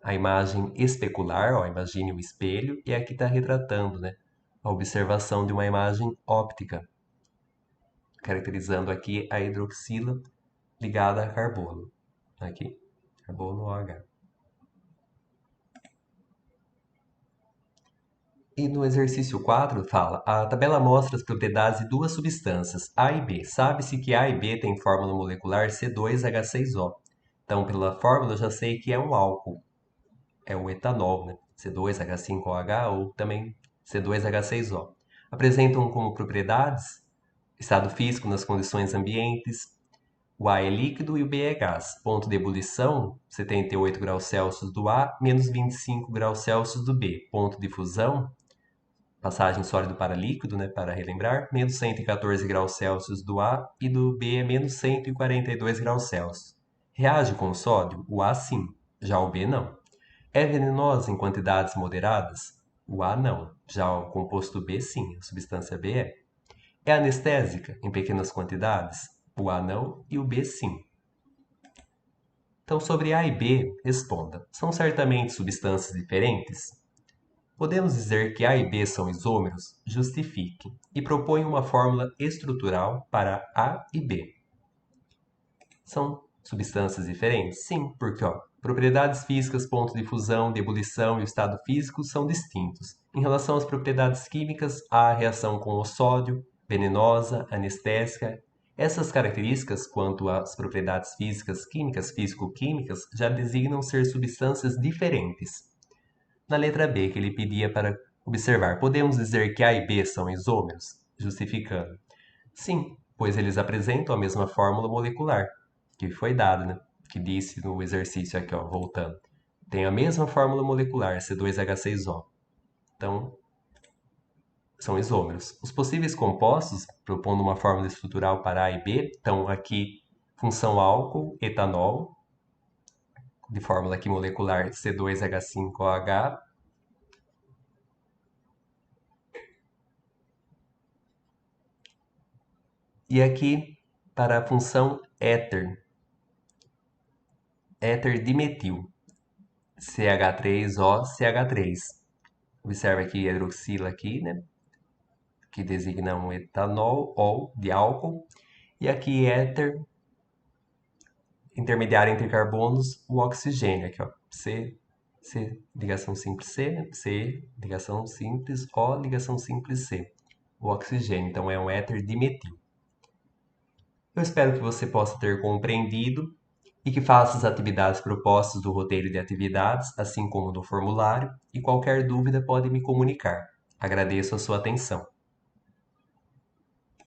A imagem especular, ó, imagine o espelho, e aqui está retratando, né, a observação de uma imagem óptica, caracterizando aqui a hidroxila ligada a carbono. Aqui, carbono OH. E no exercício 4 fala, a tabela mostra as propriedades de duas substâncias, A e B. Sabe-se que A e B têm fórmula molecular C2H6O. Então, pela fórmula, eu já sei que é um álcool. É o etanol, né? C2H5OH ou também C2H6O. Apresentam como propriedades estado físico nas condições ambientes, o A é líquido e o B é gás. Ponto de ebulição, 78 graus Celsius do A, menos 25 graus Celsius do B. Ponto de fusão, passagem sólido para líquido, né, para relembrar, menos 114 graus Celsius do A e do B é menos 142 graus Celsius. Reage com o sódio? O A sim, já o B não. É venenosa em quantidades moderadas? O A não, já o composto B sim, a substância B é. É anestésica em pequenas quantidades? O A não e o B sim. Então, sobre A e B, responda: são certamente substâncias diferentes? Podemos dizer que A e B são isômeros? Justifique. E proponha uma fórmula estrutural para A e B. São substâncias diferentes? Sim, porque propriedades físicas, ponto de fusão, de ebulição e o estado físico são distintos. Em relação às propriedades químicas, há a reação com o sódio, venenosa, anestésica. Essas características, quanto às propriedades físicas, químicas, físico-químicas, já designam ser substâncias diferentes. Na letra B, que ele pedia para observar, podemos dizer que A e B são isômeros? Justificando. Sim, pois eles apresentam a mesma fórmula molecular, que foi dada, né? Que disse no exercício aqui, ó, voltando. Tem a mesma fórmula molecular, C2H6O. Então, são isômeros. Os possíveis compostos, propondo uma fórmula estrutural para A e B, estão aqui função álcool, etanol, de fórmula aqui molecular C2H5OH. E aqui, para a função éter, éter dimetil, CH3O, CH3. Observe aqui a hidroxila aqui, né? Que designa um etanol ou de álcool. E aqui éter, intermediário entre carbonos, o oxigênio. Aqui, ó, C, ligação simples C, ligação simples O, ligação simples C. O oxigênio, então é um éter dimetil. Eu espero que você possa ter compreendido e que faça as atividades propostas do roteiro de atividades, assim como do formulário, e qualquer dúvida pode me comunicar. Agradeço a sua atenção.